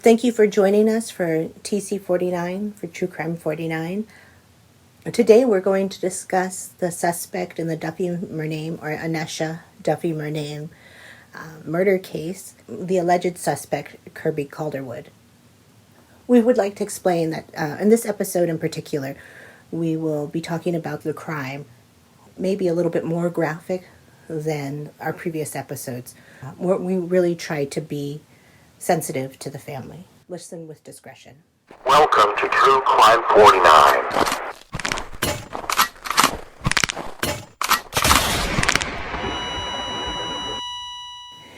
Thank you for joining us for TC49, for True Crime 49. Today we're going to discuss the suspect in the Duffy Murnane, or Anesha Duffy Murnane murder case, the alleged suspect, Kirby Calderwood. We would like to explain that in this episode in particular, we will be talking about the crime, maybe a little bit more graphic than our previous episodes. We really try to be sensitive to the family. Listen with discretion. Welcome to True Crime 49.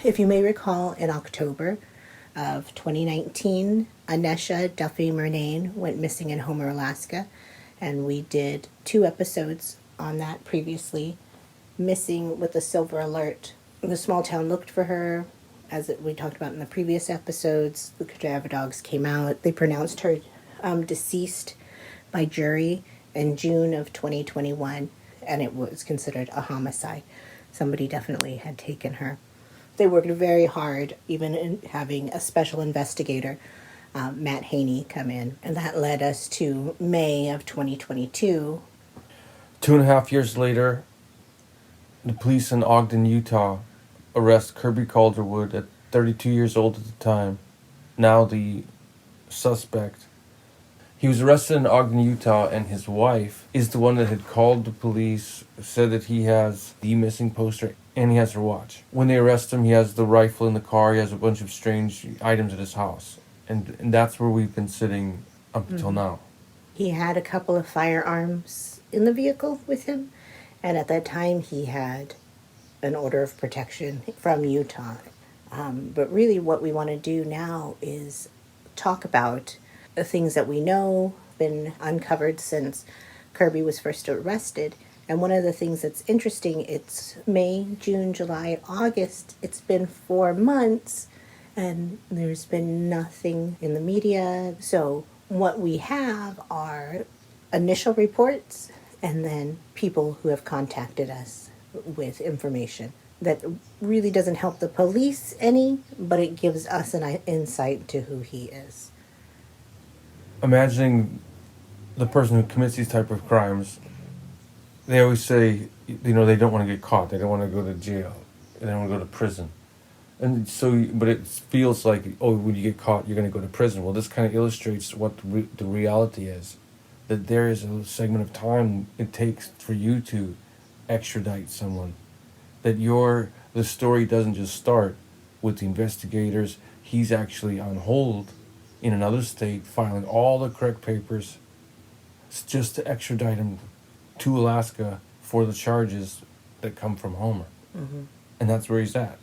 If you may recall, in October of 2019, Anesha Duffy Murnane went missing in Homer, Alaska, and we did 2 episodes on that previously. Missing with a silver alert. The small town looked for her, as we talked about in the previous episodes. The cadaver dogs came out. They pronounced her deceased by jury in June of 2021, and it was considered a homicide. Somebody definitely had taken her. They worked very hard, even in having a special investigator, Matt Haney, come in. And that led us to May of 2022. 2.5 years later, the police in Ogden, Utah, arrest Kirby Calderwood at 32 years old at the time, now the suspect. He was arrested in Ogden, Utah, and his wife is the one that had called the police, said that he has the missing poster, and he has her watch. When they arrest him, he has the rifle in the car, he has a bunch of strange items at his house. And that's where we've been sitting up until now. He had a couple of firearms in the vehicle with him, and at that time he had an order of protection from Utah. But really what we want to do now is talk about the things that we know, been uncovered since Kirby was first arrested. And one of the things that's interesting, it's May, June, July, August. It's been 4 months, and there's been nothing in the media. So what we have are initial reports and then people who have contacted us with information that really doesn't help the police any, but it gives us an insight to who he is. Imagining the person who commits these type of crimes, they always say, they don't want to get caught. They don't want to go to jail. They don't want to go to prison. And so, but it feels like, when you get caught, you're going to go to prison. Well, this kind of illustrates what the reality is. That there is a segment of time it takes for you to extradite someone. That the story doesn't just start with the investigators. He's actually on hold in another state, filing all the correct papers just to extradite him to Alaska for the charges that come from Homer. Mm-hmm. And that's where he's at.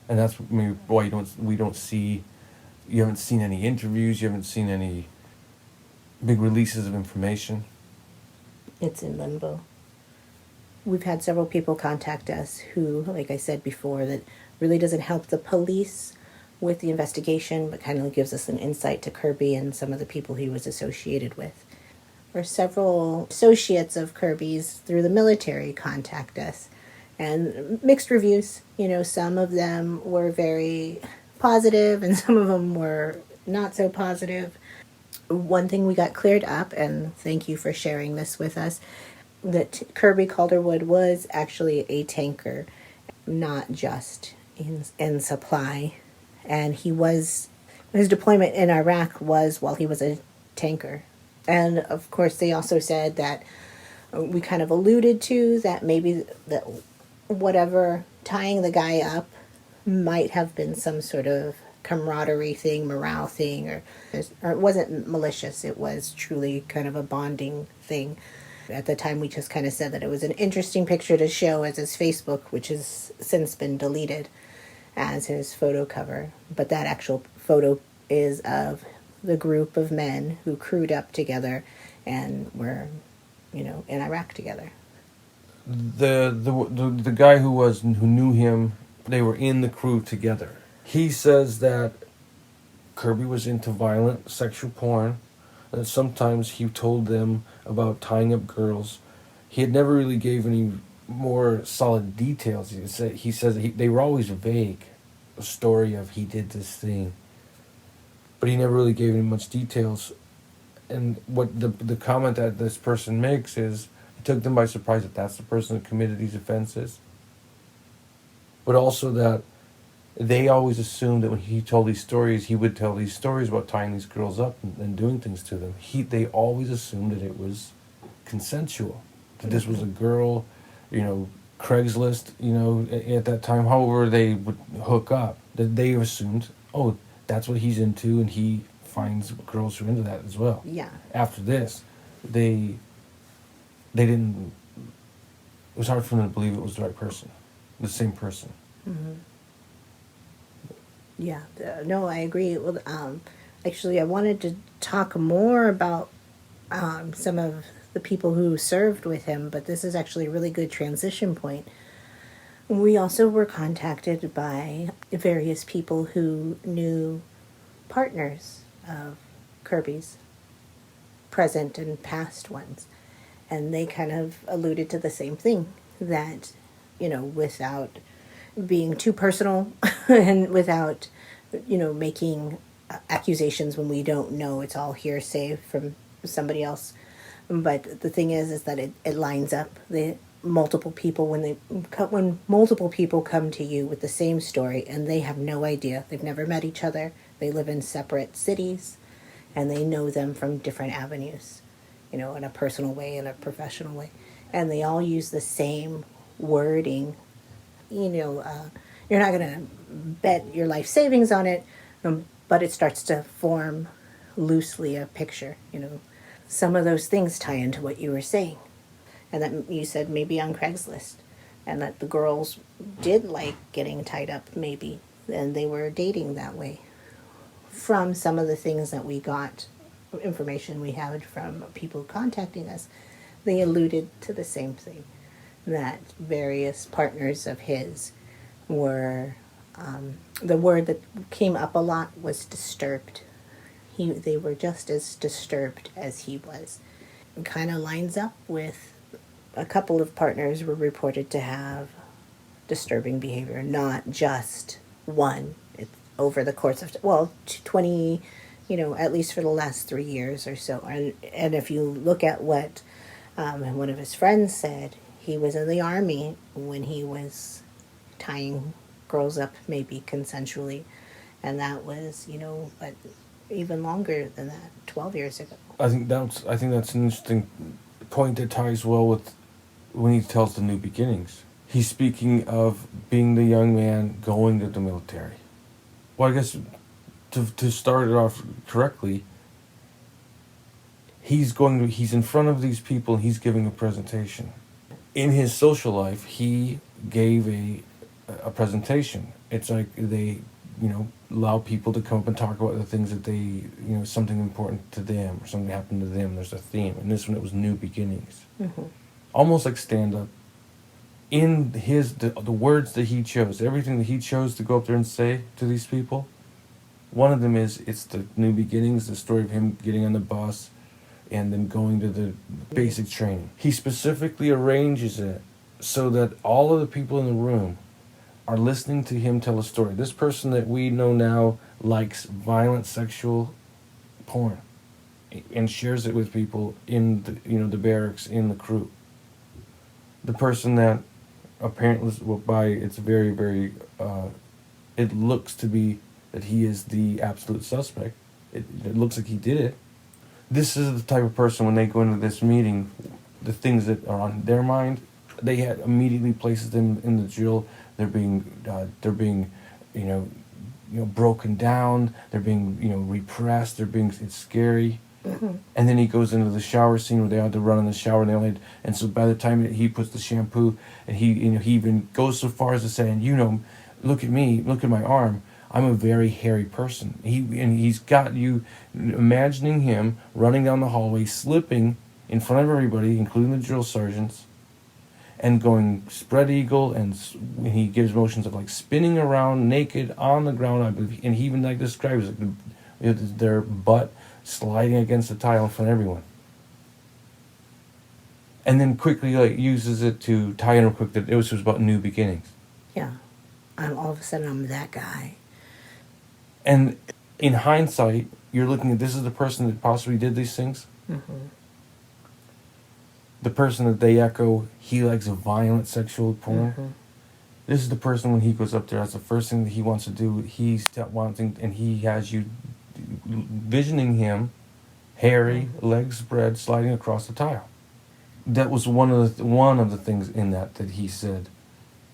And that's maybe why you haven't seen any interviews, you haven't seen any big releases of information. It's in limbo. We've had several people contact us who, like I said before, that really doesn't help the police with the investigation, but kind of gives us an insight to Kirby and some of the people he was associated with. Or several associates of Kirby's through the military contact us. And mixed reviews. Some of them were very positive and some of them were not so positive. One thing we got cleared up, and thank you for sharing this with us, that Kirby Calderwood was actually a tanker, not just in supply. And his deployment in Iraq was while he was a tanker. And of course they also said that we kind of alluded to that maybe that whatever tying the guy up might have been some sort of camaraderie thing, morale thing, or it wasn't malicious. It was truly kind of a bonding thing. At the time, we just kind of said that it was an interesting picture to show as his Facebook, which has since been deleted, as his photo cover. But that actual photo is of the group of men who crewed up together and were, in Iraq together. The guy who knew him, they were in the crew together. He says that Kirby was into violent sexual porn, and that sometimes he told them about tying up girls. He had never really gave any more solid details. He says they were always vague. A story of he did this thing. but he never really gave any much details. And what the comment that this person makes is, it took them by surprise that that's the person that committed these offenses. But also that they always assumed that when he told these stories, he would tell these stories about tying these girls up and doing things to them. They always assumed that it was consensual, that this was a girl, Craigslist, at that time, however they would hook up, that they assumed, oh, that's what he's into, and he finds girls who are into that as well. Yeah. After this, they didn't. It was hard for them to believe it was the right person, the same person. Mm-hmm. Yeah. No, I agree. Well, actually, I wanted to talk more about some of the people who served with him, but this is actually a really good transition point. We also were contacted by various people who knew partners of Kirby's, present and past ones. And they kind of alluded to the same thing, that, without being too personal and without, making accusations when we don't know, it's all hearsay from somebody else. But the thing is that it lines up. The multiple people, when multiple people come to you with the same story and they have no idea, they've never met each other, they live in separate cities, and they know them from different avenues, in a personal way, in a professional way, and they all use the same wording. You're not going to bet your life savings on it, but it starts to form loosely a picture. Some of those things tie into what you were saying, and that you said maybe on Craigslist, and that the girls did like getting tied up, maybe, and they were dating that way. From some of the things that we got, information we had from people contacting us, they alluded to the same thing, that various partners of his were, the word that came up a lot was disturbed. They were just as disturbed as he was. It kind of lines up with a couple of partners were reported to have disturbing behavior, not just one. It's over the course of 20, at least for the last 3 years or so. And if you look at what one of his friends said, he was in the Army when he was tying girls up, maybe consensually, and that was, but even longer than that, 12 years ago. I think that's an interesting point that ties well with when he tells the new beginnings. He's speaking of being the young man going to the military. Well, I guess to start it off correctly, he's in front of these people and he's giving a presentation. In his social life, he gave a presentation. It's like they, allow people to come up and talk about the things that they, something important to them or something happened to them. There's a theme. And this one, it was new beginnings. Mm-hmm. Almost like stand-up. In the words that he chose, everything that he chose to go up there and say to these people, one of them it's the new beginnings, the story of him getting on the bus and then going to the basic training. He specifically arranges it so that all of the people in the room are listening to him tell a story. This person that we know now likes violent sexual porn and shares it with people in the barracks, in the crew. The person that apparently, it's very, very, it looks to be that he is the absolute suspect. It looks like he did it. This is the type of person, when they go into this meeting, the things that are on their mind, they had immediately places them in the drill. They're being broken down. They're being repressed. It's scary. Mm-hmm. And then he goes into the shower scene where they had to run in the shower, and so by the time he puts the shampoo, and he even goes so far as to say, and look at me, look at my arm. I'm a very hairy person. He's got you imagining him running down the hallway, slipping in front of everybody, including the drill sergeants, and going spread eagle, and he gives motions of like spinning around naked on the ground, I believe, and he even describes their butt sliding against the tile in front of everyone. And then quickly uses it to tie in real quick that it was about new beginnings. Yeah. All of a sudden I'm that guy. And in hindsight, you're looking at this is the person that possibly did these things. The person that they echo, he likes a violent sexual porn. This is the person when he goes up there, that's the first thing that he wants to do. He's wanting, and he has you visioning him, hairy, legs spread, sliding across the tile. That was one of the things in that he said.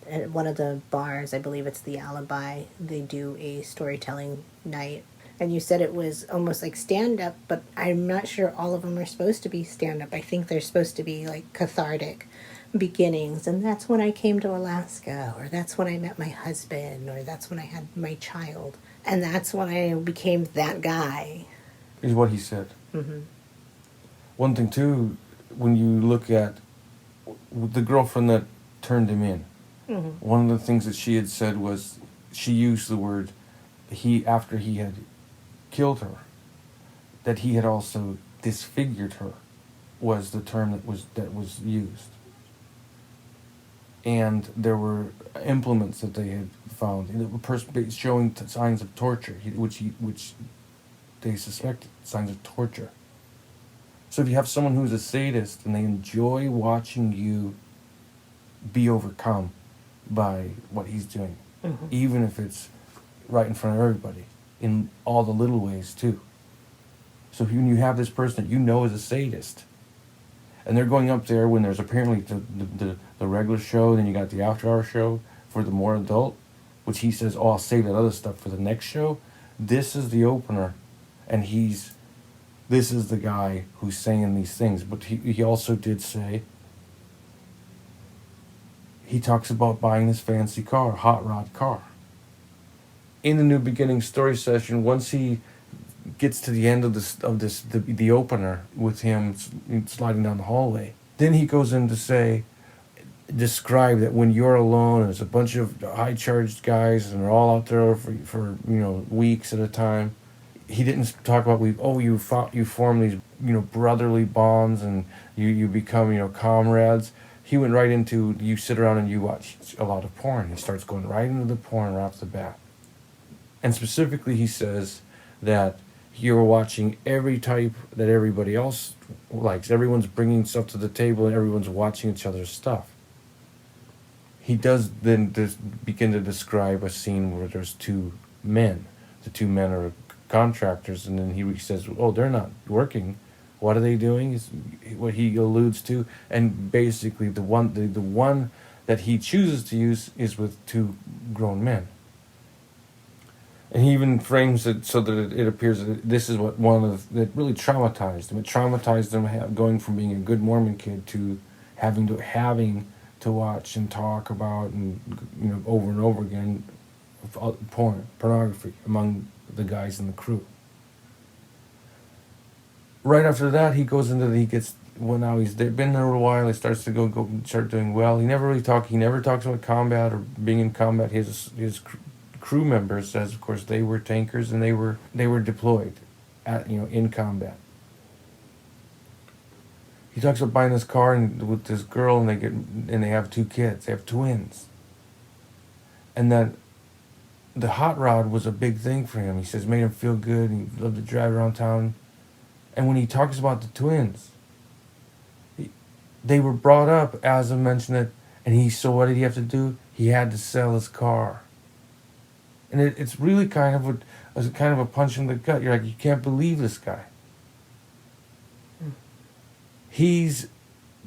At one of the bars, I believe it's the Alibi, they do a storytelling night. And you said it was almost like stand-up, but I'm not sure all of them are supposed to be stand-up. I think they're supposed to be like cathartic beginnings. And that's when I came to Alaska, or that's when I met my husband, or that's when I had my child. And that's when I became that guy. Is what he said. One thing, too, when you look at the girlfriend that turned him in, one of the things that she had said was, she used the word, after he had killed her, that he had also disfigured her, was the term that was used. And there were implements that they had found, and the person showing signs of torture, which they suspected signs of torture. So if you have someone who's a sadist and they enjoy watching you be overcome by what he's doing, even if it's right in front of everybody, in all the little ways too. So when you have this person that you know is a sadist, and they're going up there when there's apparently the regular show, then you got the after hour show for the more adult, which he says, oh, I'll save that other stuff for the next show. This is the opener, and this is the guy who's saying these things. But he also did say, he talks about buying this fancy car, hot rod car. In the New Beginning story session, once he gets to the end of the opener with him sliding down the hallway, then he goes in to describe that when you're alone, there's a bunch of high-charged guys and they're all out there for weeks at a time. He didn't talk about you form these brotherly bonds and you become comrades. He went right into, you sit around and you watch a lot of porn. He starts going right into the porn right off the bat. And specifically he says that you're watching every type that everybody else likes. Everyone's bringing stuff to the table and everyone's watching each other's stuff. He does then begin to describe a scene where there's two men. The two men are contractors, and then he says, oh, they're not working. What are they doing is what he alludes to. And basically the one that he chooses to use is with two grown men. And he even frames it so that it appears that this is what that really traumatized him. It traumatized him going from being a good Mormon kid to having to watch and talk about and over and over again pornography among the guys in the crew. Right after that, he goes into now he's been there a while. He starts to start doing well. He never talks about combat or being in combat. His crew members says, of course, they were tankers and they were deployed in combat. He talks about buying this car with this girl, and they have two kids. They have twins. And then the hot rod was a big thing for him. He says, made him feel good. He loved to drive around town. And when he talks about the twins, they were brought up as I mentioned it, and so what did he have to do? He had to sell his car. And it's really kind of a punch in the gut. You're like, you can't believe this guy. He's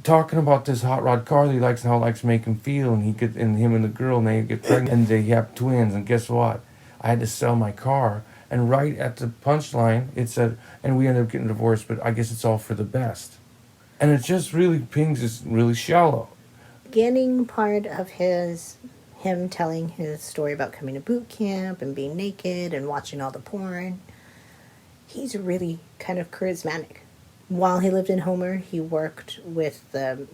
talking about this hot rod car that he likes and how it likes to make him feel, and him and the girl, and they get pregnant, and they have twins, and guess what? I had to sell my car. And right at the punchline, it said, and we ended up getting divorced, but I guess it's all for the best. And it just really pings is really shallow. Beginning part of him telling his story about coming to boot camp and being naked and watching all the porn, he's really kind of charismatic. While he lived in Homer, he worked with the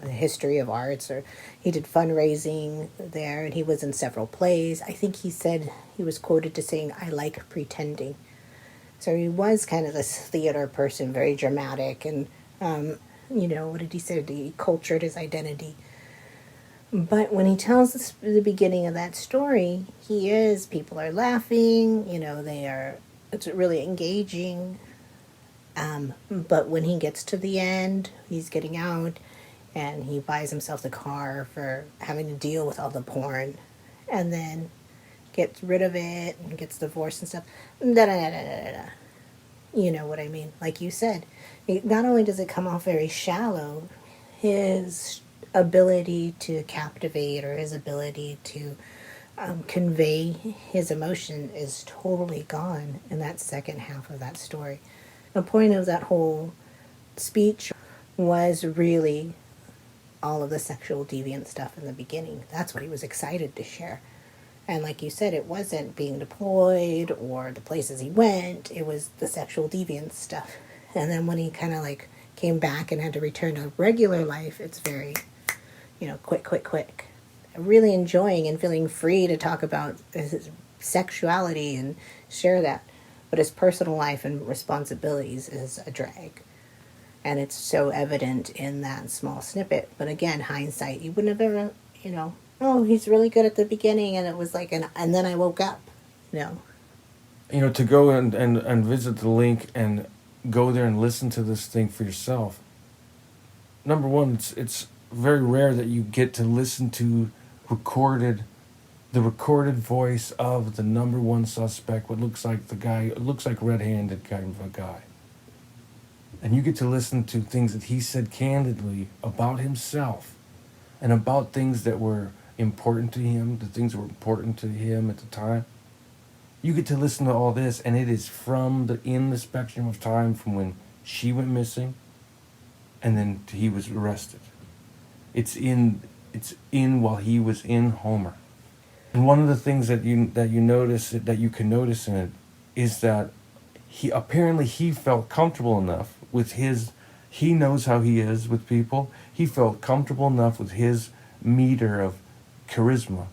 history of arts, or he did fundraising there, and he was in several plays. I think he said, he was quoted to saying, I like pretending. So he was kind of this theater person, very dramatic, and, what did he say? He cultured his identity. But when he tells the beginning of that story, people are laughing, they are It's really engaging. But when he gets to the end, he's getting out and he buys himself the car for having to deal with all the porn and then gets rid of it and gets divorced and stuff. Da, da, da, da, da, da. You know what I mean? Like you said, not only does it come off very shallow, his ability to captivate or his ability to convey his emotion is totally gone in that second half of that story. The point of that whole speech was really all of the sexual deviant stuff in the beginning. That's what he was excited to share. And like you said, it wasn't being deployed or the places he went. It was the sexual deviant stuff. And then when he kind of like came back and had to return to regular life, it's very, quick. Really enjoying and feeling free to talk about his sexuality and share that. But his personal life and responsibilities is a drag. And it's so evident in that small snippet. But again, hindsight, you wouldn't have ever, oh, he's really good at the beginning. And it was like, and then I woke up. To go and visit the link and go there and listen to this thing for yourself. Number one, it's very rare that you get to listen to the recorded voice of the number one suspect, what looks like red-handed kind of a guy. And you get to listen to things that he said candidly about himself and about things that were important to him, the things that were important to him at the time. You get to listen to all this, and it is in the spectrum of time from when she went missing and then he was arrested. It's in while he was in Homer. And one of the things that you can notice in it is that he felt comfortable enough with he knows how he is with people. He felt comfortable enough with his meter of charisma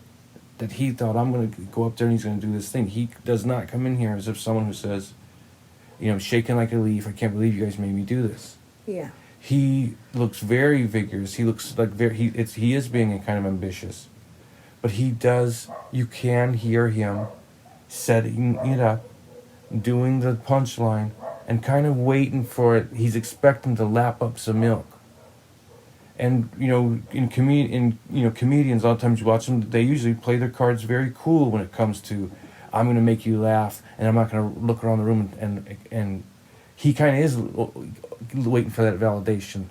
that he thought, I'm going to go up there and he's going to do this thing. He does not come in here as if someone who says, shaking like a leaf, I can't believe you guys made me do this. Yeah. He looks very vigorous. He looks like he is being kind of ambitious. But you can hear him setting it up, doing the punchline, and kind of waiting for it. He's expecting to lap up some milk. And, comedians, a lot of times you watch them, they usually play their cards very cool when it comes to, I'm going to make you laugh, and I'm not going to look around the room, and he kind of is waiting for that validation.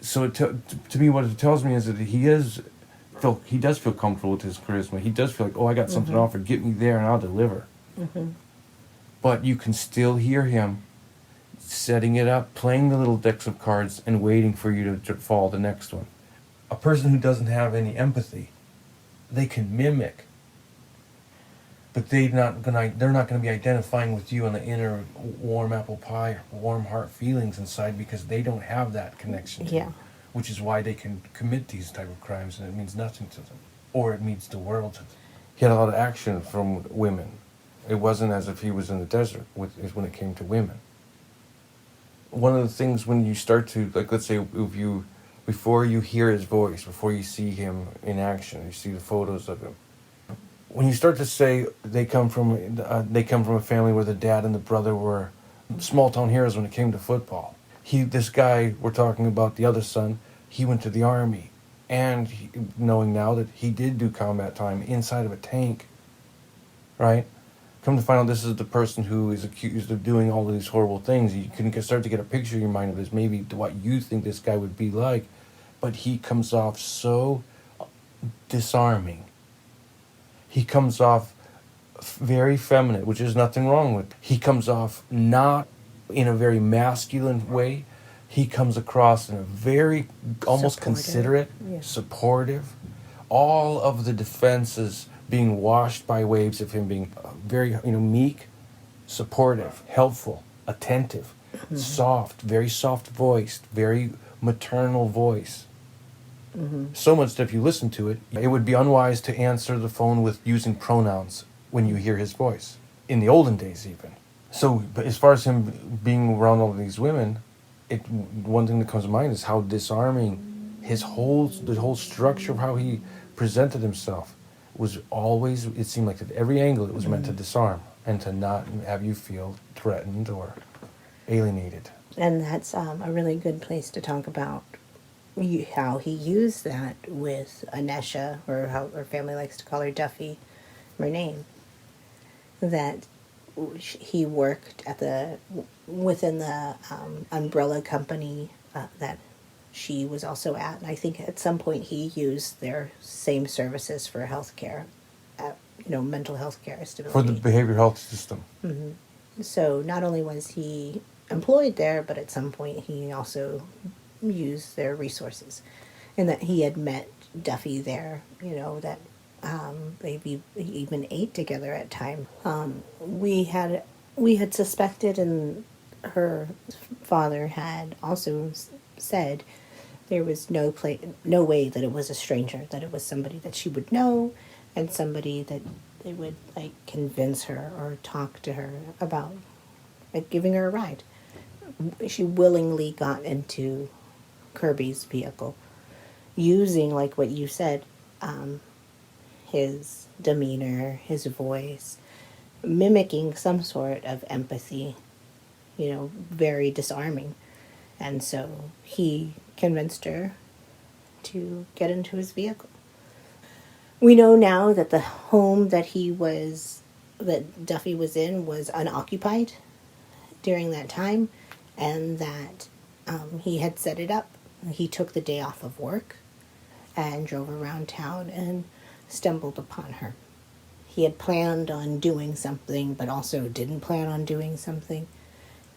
So to me, what it tells me is that he does feel comfortable with his charisma. He does feel like, I got something to offer. Get me there and I'll deliver. Mm-hmm. But you can still hear him setting it up, playing the little decks of cards, and waiting for you to fall the next one. A person who doesn't have any empathy, they can mimic, but they're not gonna be identifying with you on the inner warm apple pie, warm heart feelings inside, because they don't have that connection to you, which is why they can commit these type of crimes, and it means nothing to them, or it means the world to them. He had a lot of action from women. It wasn't as if he was in the desert when it came to women. One of the things when you start to, like, let's say before you hear his voice, before you see him in action, you see the photos of him, when you start to say they come from a family where the dad and the brother were small town heroes when it came to football. This guy we're talking about, the other son, he went to the army, and knowing now that he did do combat time inside of a tank, right? Come to find out, this is the person who is accused of doing all of these horrible things. You can start to get a picture in your mind of this, maybe what you think this guy would be like, but he comes off so disarming. He comes off very feminine, which is nothing wrong with. He comes off not in a very masculine way. He comes across in a very almost considerate, supportive. All of the defenses being washed by waves of him being very, meek, supportive, helpful, attentive, soft, very soft-voiced, very maternal voice. Mm-hmm. So much that if you listen to it, it would be unwise to answer the phone with using pronouns when you hear his voice. In the olden days, even. So, but as far as him being around all of these women, one thing that comes to mind is how disarming the whole structure of how he presented himself was always, it seemed like at every angle it was meant to disarm. and to not have you feel threatened or alienated. And that's a really good place to talk about how he used that with Anesha, or how her family likes to call her Duffy, Murnane. That he worked at within the umbrella company that she was also at, and I think at some point he used their same services for healthcare, mental health care For the stability. behavioral health system. So not only was he employed there, but at some point he also used their resources, and that he had met Duffy there. That they even ate together at time. We had suspected, and her father had also said there was no way that it was a stranger, that it was somebody that she would know, and somebody that they would like convince her or talk to her about, like giving her a ride. She willingly got into Kirby's vehicle, using, like what you said, his demeanor, his voice, mimicking some sort of empathy, very disarming. And so he convinced her to get into his vehicle. We know now that the home that Duffy was in was unoccupied during that time, and that he had set it up. He took the day off of work and drove around town and stumbled upon her. He had planned on doing something, but also didn't plan on doing something.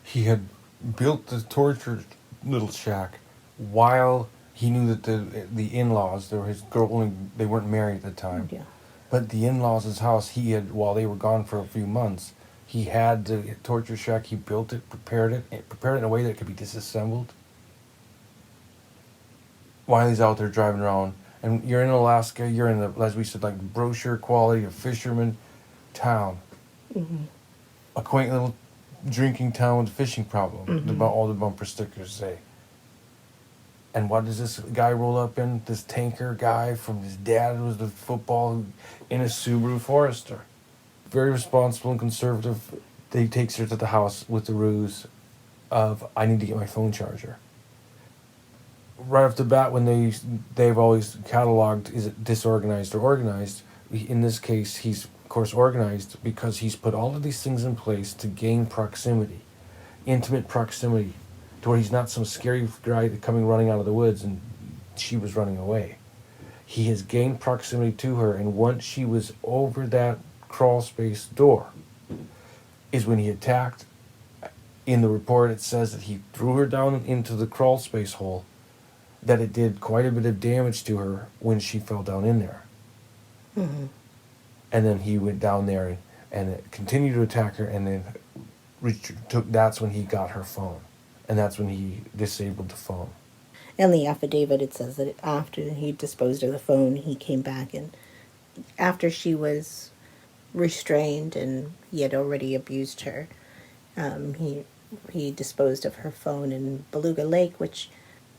He had built the torture little shack while he knew that the in-laws, they were his girl, they weren't married at the time. Yeah. But the in-laws' house, he had, while they were gone for a few months, he had the torture shack. He built it, prepared it in a way that it could be disassembled. While he's out there driving around, and you're in Alaska, you're in the, as we said, like brochure quality of fisherman town, a quaint little drinking town with a fishing problem. All the bumper stickers say. And what does this guy roll up in? This tanker guy from his dad was the football in a Subaru Forester. Very responsible and conservative. He takes her to the house with the ruse of, I need to get my phone charger. Right off the bat, when they've always cataloged, is it disorganized or organized? In this case, he's of course organized because he's put all of these things in place to gain proximity, intimate proximity, to where he's not some scary guy coming running out of the woods and she was running away. He has gained proximity to her, and once she was over that crawl space door is when he attacked. In the report it says that he threw her down into the crawl space hole, that it did quite a bit of damage to her when she fell down in there. And then he went down there and continued to attack her, and then that's when he got her phone. And that's when he disabled the phone. In the affidavit, it says that after he disposed of the phone, he came back, and after she was restrained and he had already abused her, he disposed of her phone in Beluga Lake, which,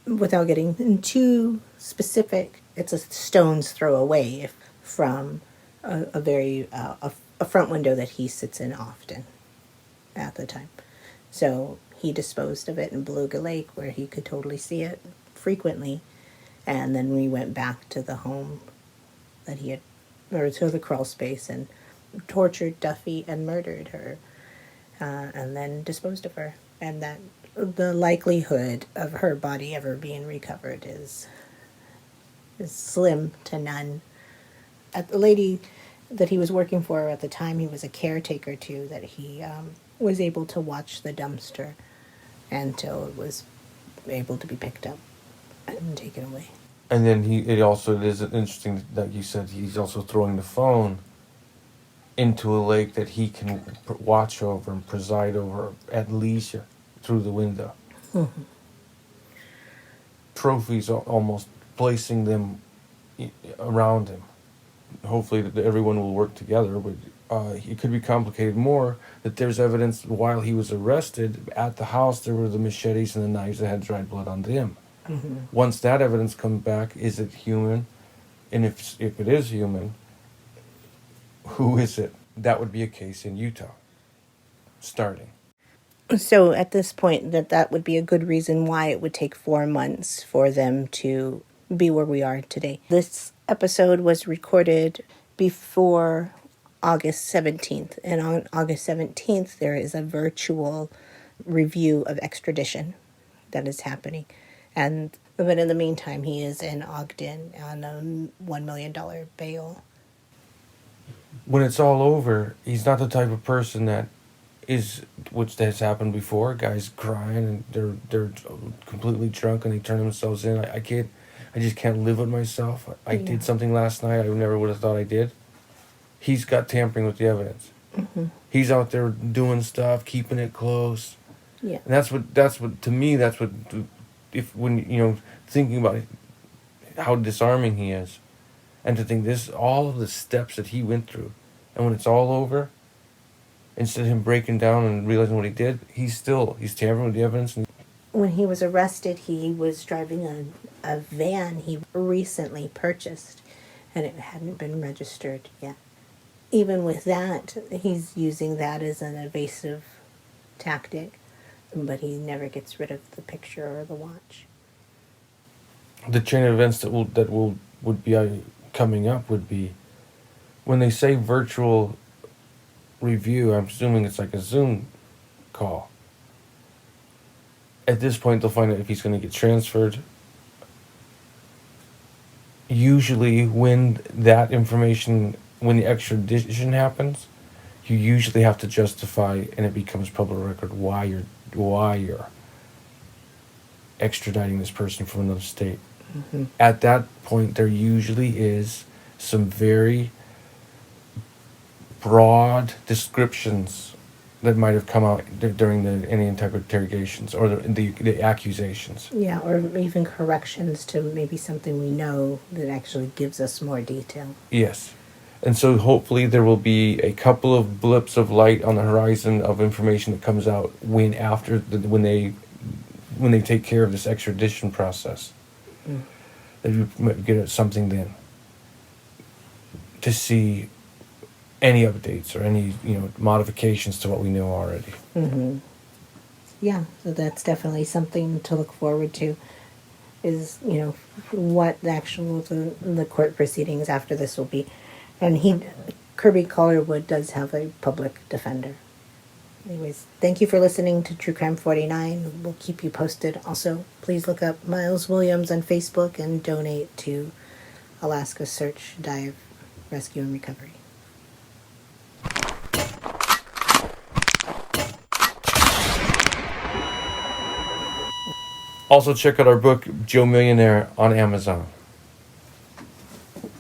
without getting too specific, it's a stone's throw away from a front window that he sits in often at the time. So he disposed of it in Beluga Lake, where he could totally see it frequently. And then we went back to the home that he had, or to the crawl space, and tortured Duffy and murdered her, and then disposed of her. And that the likelihood of her body ever being recovered is slim to none. The lady that he was working for at the time, he was a caretaker to, that he was able to watch the dumpster until it was able to be picked up and taken away. And then it also is interesting that you said he's also throwing the phone into a lake that he can watch over and preside over at leisure through the window. Trophies, almost placing them around him. Hopefully that everyone will work together, but it could be complicated more that there's evidence while he was arrested at the house there were the machetes and the knives that had dried blood on them. Once that evidence comes back, is it human? And if it is human, who is it? that would be a case in Utah, starting. So at this point, that would be a good reason why it would take 4 months for them to be where we are today. This episode was recorded before August 17th. And on August 17th, there is a virtual review of extradition that is happening. But in the meantime, he is in Ogden on a $1 million bail. When it's all over, he's not the type of person that is, which has happened before. Guys crying and they're completely drunk and they turn themselves in. I just can't live with myself. I did something last night I never would have thought I did. He's got tampering with the evidence. Mm-hmm. He's out there doing stuff, keeping it close. Yeah. And that's what to me, that's what, if when, thinking about it, how disarming he is. And to think all of the steps that he went through. And when it's all over, instead of him breaking down and realizing what he did, he's tampering with the evidence. When he was arrested, he was driving a van he recently purchased, and it hadn't been registered yet. Even with that, he's using that as an evasive tactic, but he never gets rid of the picture or the watch. The chain of events that would be coming up would be when they say virtual review. I'm assuming it's like a Zoom call. At this point, they'll find out if he's going to get transferred. Usually, when that information, when the extradition happens, you usually have to justify, and it becomes public record why you're extraditing this person from another state. Mm-hmm. At that point, there usually is some very broad descriptions that might have come out during any type of interrogations or the accusations. Yeah, or even corrections to maybe something we know that actually gives us more detail. Yes. And so hopefully there will be a couple of blips of light on the horizon of information that comes out when they take care of this extradition process. Mm. That you might get something then to see any updates or any modifications to what we know already. Mm-hmm. Yeah, so that's definitely something to look forward to. Is what the court proceedings after this will be, and Kirby Calderwood does have a public defender. Anyways, thank you for listening to True Crime 49. We'll keep you posted. Also, please look up Myles Williams on Facebook and donate to Alaska Search, Dive, Rescue, and Recovery. Also check out our book, Joe Millionaire, on Amazon.